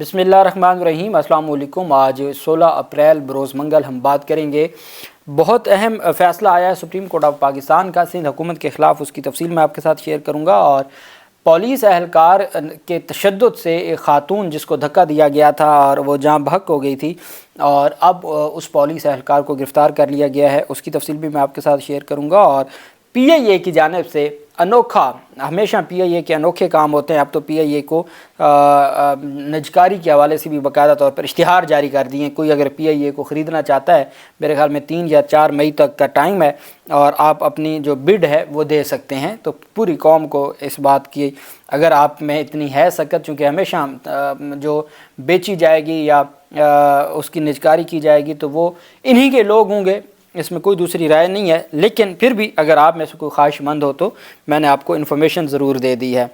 بسم اللہ الرحمن الرحیم۔ السلام علیکم۔ آج 16 اپریل بروز منگل ہم بات کریں گے، بہت اہم فیصلہ آیا ہے سپریم کورٹ آف پاکستان کا سندھ حکومت کے خلاف۔ اس کی تفصیل میں آپ کے ساتھ شیئر کروں گا۔ اور پولیس اہلکار کے تشدد سے ایک خاتون جس کو دھکا دیا گیا تھا اور وہ جاں بحق ہو گئی تھی، اور اب اس پولیس اہلکار کو گرفتار کر لیا گیا ہے، اس کی تفصیل بھی میں آپ کے ساتھ شیئر کروں گا۔ اور پی آئی اے کی جانب سے انوکھا، ہمیشہ پی آئی اے کے انوکھے کام ہوتے ہیں، اب تو پی آئی اے کو نجکاری کے حوالے سے بھی باقاعدہ طور پر اشتہار جاری کر دیے ہیں۔ کوئی اگر پی آئی اے کو خریدنا چاہتا ہے، میرے خیال میں 3 یا 4 مئی تک کا ٹائم ہے، اور آپ اپنی جو بڈ ہے وہ دے سکتے ہیں۔ تو پوری قوم کو اس بات کی اگر آپ میں اتنی ہے سکت، چونکہ ہمیشہ جو بیچی جائے گی یا اس کی نجکاری کی جائے گی تو وہ انہی کے لوگ ہوں گے، اس میں کوئی دوسری رائے نہیں ہے۔ لیکن پھر بھی اگر آپ میں سے کوئی خواہش مند ہو تو میں نے آپ کو انفارمیشن ضرور دے دی ہے۔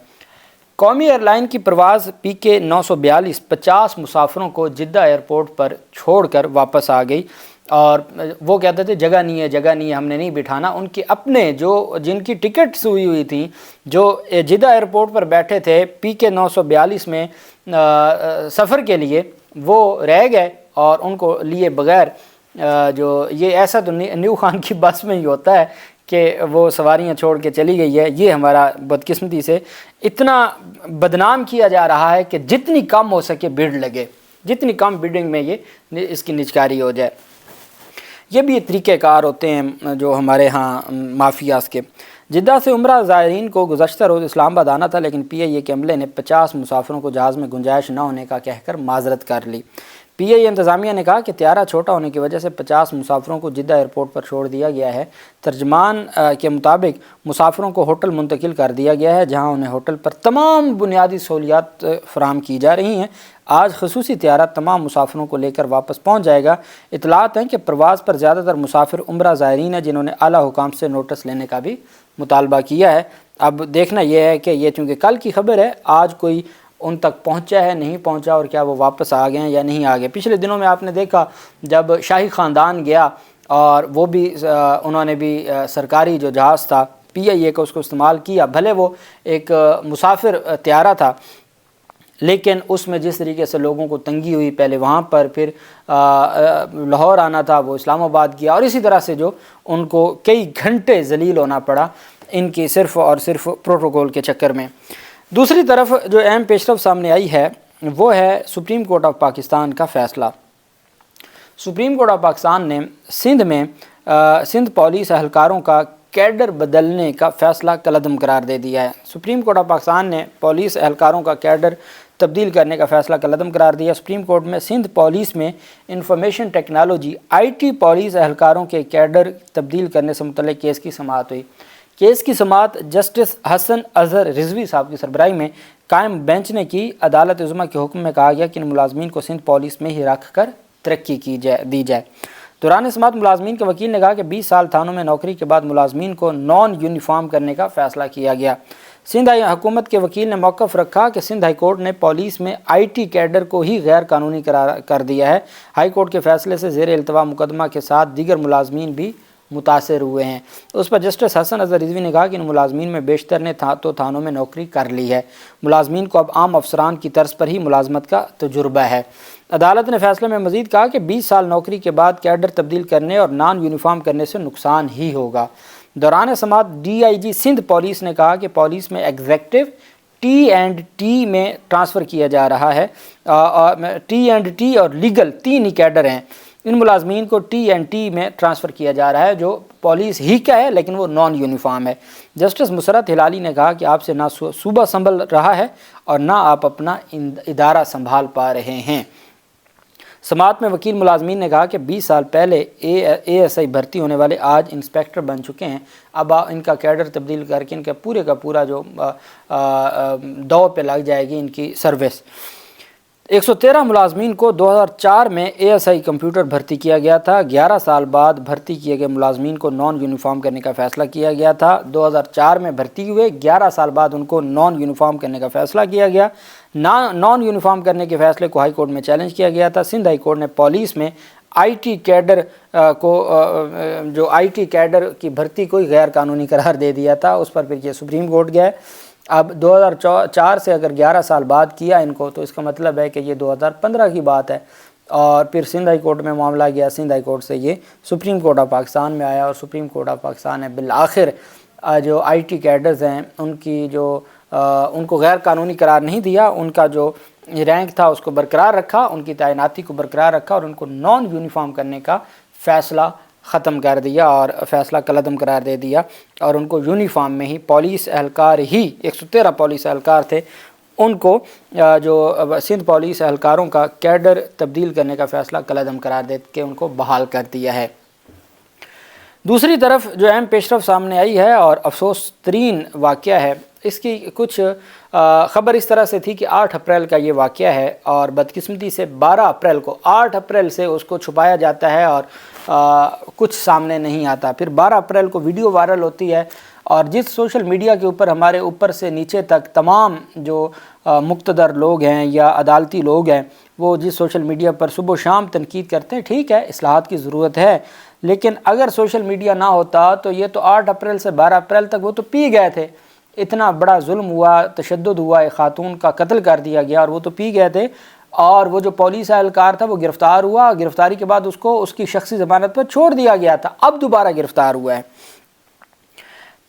قومی ایئر لائن کی پرواز پی کے 942 50 مسافروں کو جدہ ایئرپورٹ پر چھوڑ کر واپس آ گئی، اور وہ کہتے تھے جگہ نہیں ہے، ہم نے نہیں بٹھانا۔ ان کے اپنے جن کی ٹکٹس ہوئی تھیں، جو جدہ ایئرپورٹ پر بیٹھے تھے پی کے 942 میں سفر کے لیے، وہ رہ گئے، اور ان کو لیے بغیر جو یہ ایسا تو نیو خان کی بس میں ہی ہوتا ہے کہ وہ سواریاں چھوڑ کے چلی گئی ہے۔ یہ ہمارا بدقسمتی سے اتنا بدنام کیا جا رہا ہے کہ جتنی کم ہو سکے بڈ لگے، جتنی کم بڈنگ میں یہ اس کی نجکاری ہو جائے۔ یہ بھی طریقہ کار ہوتے ہیں جو ہمارے ہاں مافیاز کے۔ جدہ سے عمرہ زائرین کو گزشتہ روز اسلام آباد آنا تھا، لیکن پی آئی اے کے عملے نے 50 مسافروں کو جہاز میں گنجائش نہ ہونے کا کہہ کر معذرت کر لی۔ پی آئی اے انتظامیہ نے کہا کہ طیارہ چھوٹا ہونے کی وجہ سے 50 مسافروں کو جدہ ایئرپورٹ پر چھوڑ دیا گیا ہے۔ ترجمان کے مطابق مسافروں کو ہوٹل منتقل کر دیا گیا ہے، جہاں انہیں ہوٹل پر تمام بنیادی سہولیات فراہم کی جا رہی ہیں۔ آج خصوصی طیارہ تمام مسافروں کو لے کر واپس پہنچ جائے گا۔ اطلاعات ہیں کہ پرواز پر زیادہ تر مسافر عمرہ زائرین ہیں، جنہوں نے اعلیٰ حکام سے نوٹس لینے کا بھی مطالبہ کیا ہے۔ اب دیکھنا یہ ہے کہ یہ چونکہ کل کی خبر ہے، آج کوئی ان تک پہنچا ہے نہیں پہنچا، اور کیا وہ واپس آ گئے ہیں یا نہیں آ گئے۔ پچھلے دنوں میں آپ نے دیکھا جب شاہی خاندان گیا، اور وہ بھی انہوں نے بھی سرکاری جو جہاز تھا پی آئی اے کا اس کو استعمال کیا، بھلے وہ ایک مسافر طیارہ تھا، لیکن اس میں جس طریقے سے لوگوں کو تنگی ہوئی، پہلے وہاں پر پھر لاہور آنا تھا، وہ اسلام آباد گیا، اور اسی طرح سے جو ان کو کئی گھنٹے ذلیل ہونا پڑا ان کی صرف اور صرف پروٹوکول کے چکر میں۔ دوسری طرف جو اہم پیش رفت سامنے آئی ہے وہ ہے سپریم کورٹ آف پاکستان کا فیصلہ۔ سپریم کورٹ آف پاکستان نے سندھ پولیس اہلکاروں کا کیڈر بدلنے کا فیصلہ کالعدم قرار دے دیا ہے۔ سپریم کورٹ آف پاکستان نے پولیس اہلکاروں کا کیڈر تبدیل کرنے کا فیصلہ کالعدم قرار دیا۔ سپریم کورٹ میں سندھ پولیس میں انفارمیشن ٹیکنالوجی IT پولیس اہلکاروں کے کیڈر تبدیل کرنے سے متعلق کیس کی سماعت ہوئی۔ کیس کی سماعت جسٹس حسن اظہر رضوی صاحب کی سربراہی میں قائم بینچ نے کی۔ عدالت عظمیٰ کے حکم میں کہا گیا کہ ان ملازمین کو سندھ پولیس میں ہی رکھ کر ترقی دی جائے۔ دوران سماعت ملازمین کے وکیل نے کہا کہ 20 سال تھانوں میں نوکری کے بعد ملازمین کو نان یونیفارم کرنے کا فیصلہ کیا گیا۔ سندھ حکومت کے وکیل نے موقف رکھا کہ سندھ ہائی کورٹ نے پولیس میں IT کیڈر کو ہی غیر قانونی قرار کر دیا ہے۔ ہائی کورٹ کے فیصلے سے زیر التوا مقدمہ کے ساتھ دیگر ملازمین بھی متاثر ہوئے ہیں۔ اس پر جسٹس حسن اظہر رضوی نے کہا کہ ان ملازمین میں بیشتر نے تھانوں میں نوکری کر لی ہے۔ ملازمین کو اب عام افسران کی طرز پر ہی ملازمت کا تجربہ ہے۔ عدالت نے فیصلے میں مزید کہا کہ 20 سال نوکری کے بعد کیڈر تبدیل کرنے اور نان یونیفارم کرنے سے نقصان ہی ہوگا۔ دوران سماعت DIG سندھ پولیس نے کہا کہ پولیس میں ایگزیکٹو T&T میں ٹرانسفر کیا جا رہا ہے۔ T&T اور لیگل 3 ہی کیڈر ہیں۔ ان ملازمین کو T&T میں ٹرانسفر کیا جا رہا ہے، جو پولیس ہی کا ہے لیکن وہ نان یونیفارم ہے۔ جسٹس مسرت ہلالی نے کہا کہ آپ سے نہ صوبہ سنبھل رہا ہے اور نہ آپ اپنا ادارہ سنبھال پا رہے ہیں۔ سماعت میں وکیل ملازمین نے کہا کہ 20 سال پہلے ASI بھرتی ہونے والے آج انسپیکٹر بن چکے ہیں۔ اب ان کا کیڈر تبدیل کر کے ان کا پورے کا پورا جو دو پہ لگ جائے گی ان کی سروس۔ 113 ملازمین کو 2004 میں ASI کمپیوٹر بھرتی کیا گیا تھا۔ 11 سال بعد بھرتی کیے گئے ملازمین کو نان یونیفارم کرنے کا فیصلہ کیا گیا تھا۔ 2004 میں بھرتی ہوئے، 11 سال بعد ان کو نان یونیفارم کرنے کا فیصلہ کیا گیا۔ نان یونیفارم کرنے کے فیصلے کو ہائی کورٹ میں چیلنج کیا گیا تھا۔ سندھ ہائی کورٹ نے پولیس میں IT کیڈر جو IT کیڈر کی بھرتی کو غیر قانونی قرار دے دیا تھا۔ اس پر پھر یہ سپریم کورٹ گیا۔ اب 2004 سے اگر 11 سال بعد کیا ان کو تو اس کا مطلب ہے کہ یہ 2015 کی بات ہے، اور پھر سندھ ہائی کورٹ میں معاملہ گیا، سندھ ہائی کورٹ سے یہ سپریم کورٹ آف پاکستان میں آیا، اور سپریم کورٹ آف پاکستان نے بالآخر جو آئی ٹی کیڈرز ہیں ان کی ان کو غیر قانونی قرار نہیں دیا، ان کا جو رینک تھا اس کو برقرار رکھا، ان کی تعیناتی کو برقرار رکھا، اور ان کو نان یونیفارم کرنے کا فیصلہ ختم کر دیا اور فیصلہ کالعدم قرار دے دیا، اور ان کو یونیفارم میں ہی پولیس اہلکار ہی 113 پولیس اہلکار تھے، ان کو جو سندھ پولیس اہلکاروں کا کیڈر تبدیل کرنے کا فیصلہ کالعدم قرار دے کے ان کو بحال کر دیا ہے۔ دوسری طرف جو اہم پیش رفت سامنے آئی ہے اور افسوس ترین واقعہ ہے، اس کی کچھ خبر اس طرح سے تھی کہ 8 اپریل کا یہ واقعہ ہے، اور بدقسمتی سے 12 اپریل کو 8 اپریل سے اس کو چھپایا جاتا ہے اور کچھ سامنے نہیں آتا، پھر 12 اپریل کو ویڈیو وائرل ہوتی ہے، اور جس سوشل میڈیا کے اوپر ہمارے اوپر سے نیچے تک تمام جو مقتدر لوگ ہیں یا عدالتی لوگ ہیں وہ جس سوشل میڈیا پر صبح و شام تنقید کرتے ہیں، ٹھیک ہے اصلاحات کی ضرورت ہے، لیکن اگر سوشل میڈیا نہ ہوتا تو یہ تو 8 اپریل سے 12 اپریل تک وہ تو پی گئے تھے، اتنا بڑا ظلم ہوا، تشدد ہوا، ایک خاتون کا قتل کر دیا گیا اور وہ تو پی گئے تھے، اور وہ جو پولیس اہلکار تھا وہ گرفتار ہوا، گرفتاری کے بعد اس کو اس کی شخصی ضمانت پر چھوڑ دیا گیا تھا، اب دوبارہ گرفتار ہوا ہے۔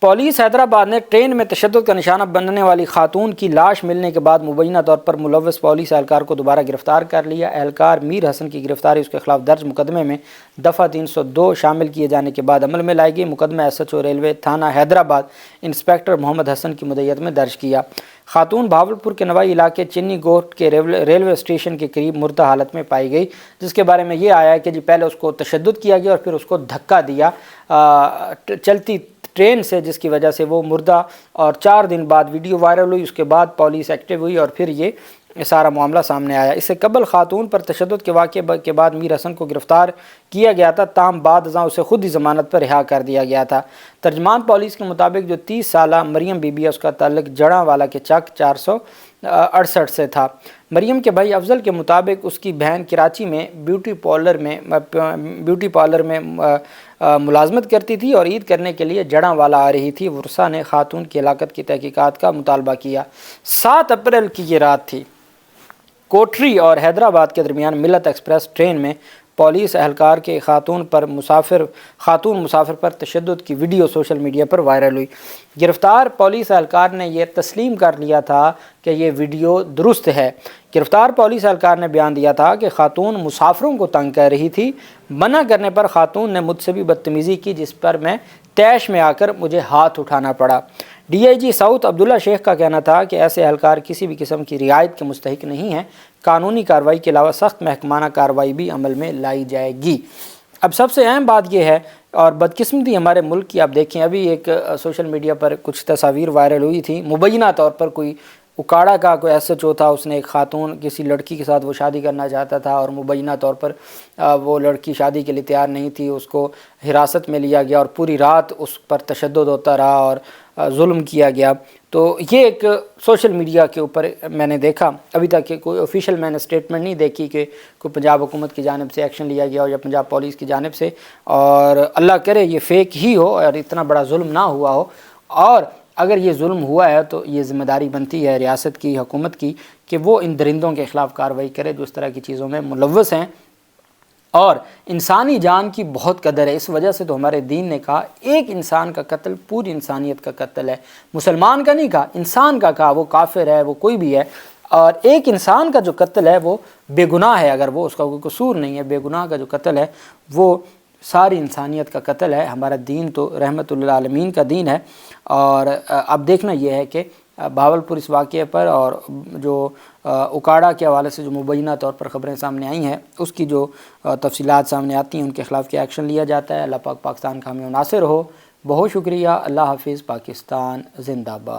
پولیس حیدرآباد نے ٹرین میں تشدد کا نشانہ بننے والی خاتون کی لاش ملنے کے بعد مبینہ طور پر ملوث پولیس اہلکار کو دوبارہ گرفتار کر لیا۔ اہلکار میر حسن کی گرفتاری اس کے خلاف درج مقدمے میں دفعہ 302 شامل کیے جانے کے بعد عمل میں لائی گئی۔ مقدمہ ایس ایچ او ریلوے تھانہ حیدرآباد انسپکٹر محمد حسن کی مدعیت میں درج کیا۔ خاتون بھاولپور کے نوائی علاقے چنی گوٹ کے ریلوے اسٹیشن کے قریب مردہ حالت میں پائی گئی، جس کے بارے میں یہ آیا ہے کہ جی پہلے اس کو تشدد کیا گیا اور پھر اس کو دھکا دیا چلتی ٹرین سے، جس کی وجہ سے وہ مردہ، اور 4 دن بعد ویڈیو وائرل ہوئی، اس کے بعد پولیس ایکٹیو ہوئی اور پھر یہ سارا معاملہ سامنے آیا۔ اس سے قبل خاتون پر تشدد کے واقعے کے بعد میر حسن کو گرفتار کیا گیا تھا، تاہم بعد ازاں اسے خود ہی ضمانت پر رہا کر دیا گیا تھا۔ ترجمان پولیس کے مطابق جو 30 سالہ مریم بی بی ہے اس کا تعلق جڑاں والا کے چک 468 سے تھا۔ مریم کے بھائی افضل کے مطابق اس کی بہن کراچی میں بیوٹی پارلر میں ملازمت کرتی تھی اور عید کرنے کے لیے جڑاں والا آ رہی تھی۔ ورثاء نے خاتون کی ہلاکت کی تحقیقات کا مطالبہ کیا۔ 7 اپریل کی یہ رات تھی، کوٹری اور حیدرآباد کے درمیان ملت ایکسپریس ٹرین میں پولیس اہلکار کے خاتون مسافر پر تشدد کی ویڈیو سوشل میڈیا پر وائرل ہوئی۔ گرفتار پولیس اہلکار نے یہ تسلیم کر لیا تھا کہ یہ ویڈیو درست ہے۔ گرفتار پولیس اہلکار نے بیان دیا تھا کہ خاتون مسافروں کو تنگ کر رہی تھی، منع کرنے پر خاتون نے مجھ سے بھی بدتمیزی کی، جس پر میں طیش میں آ کر مجھے ہاتھ اٹھانا پڑا۔ ڈی آئی جی ساؤتھ عبداللہ شیخ کا کہنا تھا کہ ایسے اہلکار کسی بھی قسم کی رعایت کے مستحق نہیں ہیں، قانونی کارروائی کے علاوہ سخت محکمانہ کارروائی بھی عمل میں لائی جائے گی۔ اب سب سے اہم بات یہ ہے، اور بدقسمتی ہمارے ملک کی، آپ دیکھیں ابھی ایک سوشل میڈیا پر کچھ تصاویر وائرل ہوئی تھی، مبینہ طور پر کوئی اکاڑا کا کوئی ایس ایچ او تھا، اس نے ایک خاتون کسی لڑکی کے ساتھ وہ شادی کرنا چاہتا تھا اور مبینہ طور پر وہ لڑکی شادی کے لیے تیار نہیں تھی، اس کو حراست میں لیا گیا اور پوری رات اس پر تشدد ہوتا رہا اور ظلم کیا گیا۔ تو یہ ایک سوشل میڈیا کے اوپر میں نے دیکھا، ابھی تک کہ کوئی آفیشیل میں نے اسٹیٹمنٹ نہیں دیکھی کہ کوئی پنجاب حکومت کی جانب سے ایکشن لیا گیا ہو یا پنجاب پولیس کی جانب سے، اور اللہ کرے یہ فیک ہی ہو اور اتنا بڑا ظلم نہ ہوا ہو، اور اگر یہ ظلم ہوا ہے تو یہ ذمہ داری بنتی ہے ریاست کی، حکومت کی، کہ وہ ان درندوں کے خلاف کارروائی کرے جو اس طرح کی چیزوں میں ملوث ہیں۔ اور انسانی جان کی بہت قدر ہے، اس وجہ سے تو ہمارے دین نے کہا ایک انسان کا قتل پوری انسانیت کا قتل ہے، مسلمان کا نہیں کہا، انسان کا کہا، وہ کافر ہے وہ کوئی بھی ہے، اور ایک انسان کا جو قتل ہے وہ بے گناہ ہے، اگر وہ اس کا کوئی قصور نہیں ہے، بے گناہ کا جو قتل ہے وہ ساری انسانیت کا قتل ہے۔ ہمارا دین تو رحمت للعالمین کا دین ہے، اور اب دیکھنا یہ ہے کہ بھاولپور اس واقعے پر اور جو اکاڑا کے حوالے سے جو مبینہ طور پر خبریں سامنے آئی ہیں اس کی جو تفصیلات سامنے آتی ہیں ان کے خلاف کیا ایکشن لیا جاتا ہے۔ اللہ پاک پاکستان کا حامی و ناصر ہو۔ بہت شکریہ۔ اللہ حافظ۔ پاکستان زندہ باد۔